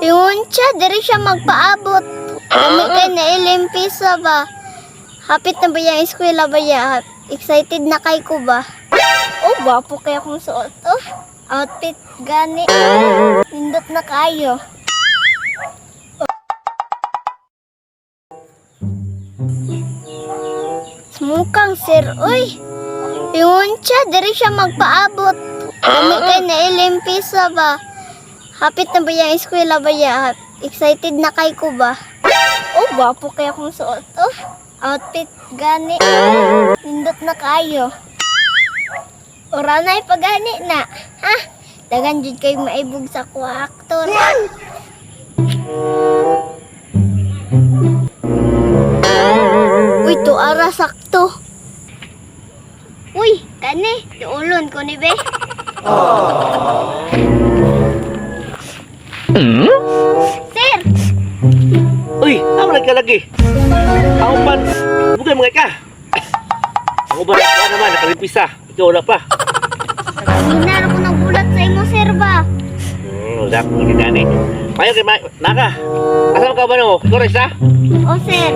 Ingon siya, diri siya magpaabot. Kami kay na ilimpisa ba? Hapit na ba yung eskwela ba ya? Excited na kay ko ba? Oh, gwapo kaya kung suot. Oh, outfit gani. Nindot na kayo. Mukhang sir, uy. Ingon siya, diri siya magpaabot. Kami kay na ilimpisa ba? Hapit na ba yung eskwela ba ya? Excited na kay ko ba? Oh, gwapo kaya kung suot. Oh, outfit gani. Nindot na kayo. Ora na ipagani na. Ha? Dagan jud kay maibog sa kuha aktor. Uy, to ara sakto. Uy, kani, diulon ko ni be. Sir! Uy, apa lagi? Ako man, bukan mga ka. Ako ba naman, nakalipisa. Ikaw wala pa. Hinar ako nagulat sa imo, sir ba? Wala ko gani. Mayo kay Naka. Asan ka ba no? Ikaw rin sa? O, sir.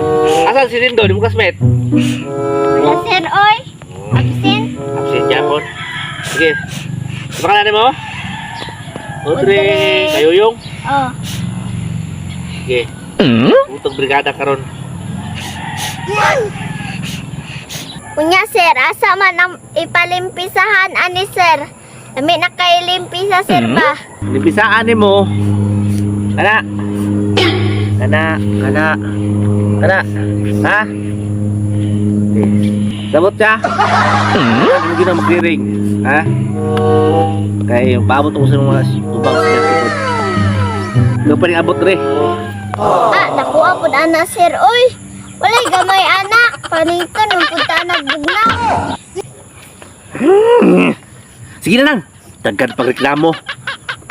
Asan si Lindo? Di mo kasmet? Wala, sir, oy. Absent. Absent yapon. Sige. Sa pangalan mo? Audrey Audrey. Kayuyong. Oh. Sige. Utog brigada karon. Kunya, sir, asa man ang ipalimpisahan ani, sir? Dami na kay limpisa, sir ba? Limpisaan ni mo. Kana. Ha? Okay. Sabot ka? Hindi na mag-clearing. Ha? Kaya paabot ko sa mga tubang sa likod. Ikaw pa rin abot re. Ah, nakuha po na ana, sir. Uy, walay gamay anak. Panito nung punta nagbugnaw. Sige na lang. Dagkan pagreklamo.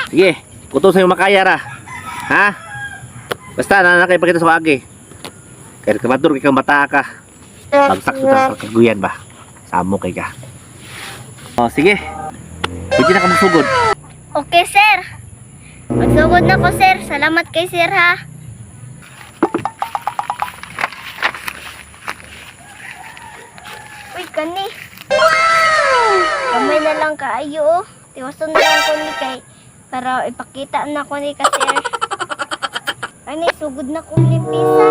Sige, kuto sa'yo makaya ra. Ha? Basta nanakay pa kita sa wagi. Kaya kamatur kay kang mata ka. Bagsak sa kaguyan ba? Samo kay ka. Oh, sige. Pwede na ka magsugod. Okay, sir. Magsugod na ko, sir. Salamat kay sir, ha. Uy, kani. Kamay na lang kaayo, oh. Tiwason na lang ko ni kay para ipakita na ko ni ka, sir. Ani, sugod na kong limpisa.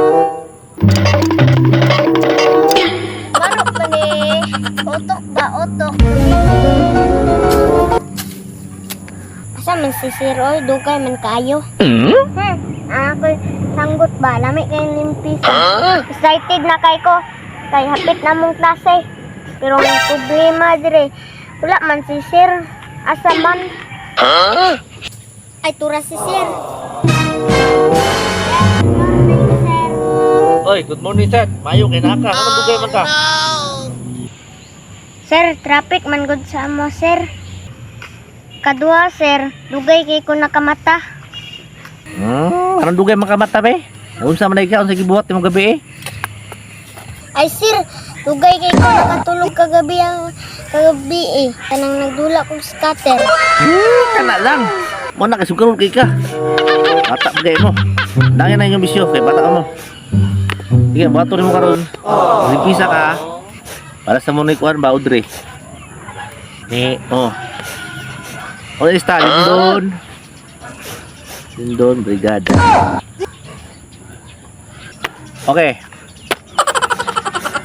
Marok pa ni. Otok ba, otok. Asa man si Sir, oy, dugay man kayo. Ako sanggot ba? Lami kay limpisa. Excited na kay ko. Kay hapit na mong klase. Pero ang problema dire, wala man si Sir. Asa man? Ay, tura si Sir. Oy, good morning, sir. Mayo kay Naka. Ano bugay man ka? Sir, traffic man gud sa amo, Sir. Kadua, Sir, dugay kay ko nakamata. Anong dugay makamata be? Unsa man ikaw sa gibuhat imong gabi eh? Ay, Sir, dugay kay ko nakatulog kagabi eh. Kanang nagdula kong scatter. Kana lang. Mo na kasugarol kay ka. Bata bagay mo. Dangin na inyong bisyo kay bata ka mo. Sige, buhato rin mo karon. Limpisa ka. Para sa muna ikuan ba, Audrey? Oh. O, ista, Lindon, brigada. Okay.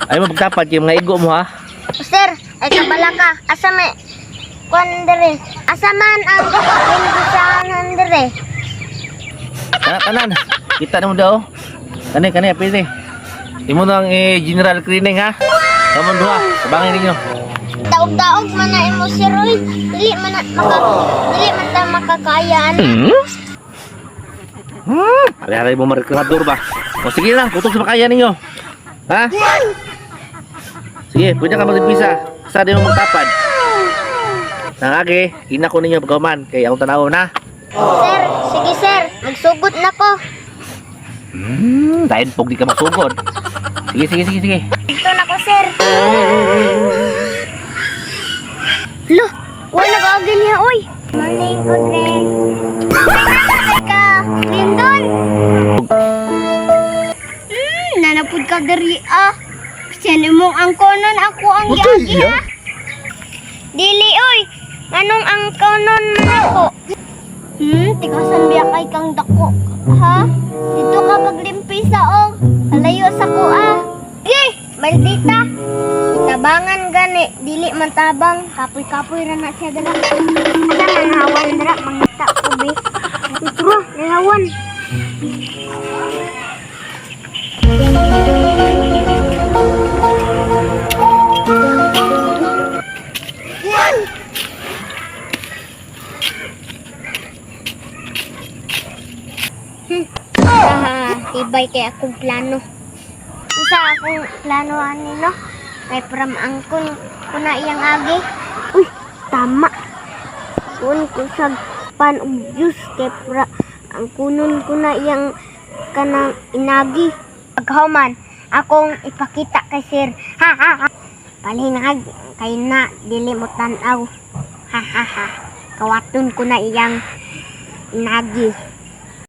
Ay mo pagtapad yung mga igo mo ha. Sir, ay kabala ka. Asa may kuan dere? Asa man ang limpisahan dere? Kanan. Kita na mo daw. Kani, pwede. Imo nang general cleaning ha. Kamon duha, sabangin ninyo. Taog-taog man na imo, Sir, oy. Dili man ta makakayaan. Hari-hari mo mareklamador ba? O sige lang, kutok sa makaya ninyo. Ha? Sige, pwede ka mag-impisa. Sa din mo magtapad. Nangagi, ina ko ninyo pagkaman. Kaya akong tanaw na. Sir, sige, Sir. Magsugod na ko. Dahil pog di ka magsugod. Sige. Ito na ko, Sir. Lo, wala ka agad niya, oy. Morning, Audrey. Ka, Imong angkonon ako ang giagi ha. Dili oy. Anong angkonon man ako? Tikasan biya kay kang dako. Ha? Dito ka paglimpisa og. Alayo sa kuha. Sige, maldita. Tabangan gani, dili man tabang. Kapoy-kapoy ra na siya dala. Sa hawan dra mangita ko be. Utro, hawan. Tibay kay akong plano. Sa akong plano ani no? Kay pram angkon kuna iyang agi. Uy, tama. Kun kusag pan og juice kay pra angkunon kuna iyang kanang inagi. Paghuman akong ipakita kay sir. Ha ha ha. Palinag kay na dili mo tan-aw. Ha ha ha. Kawaton ko na iyang inagi.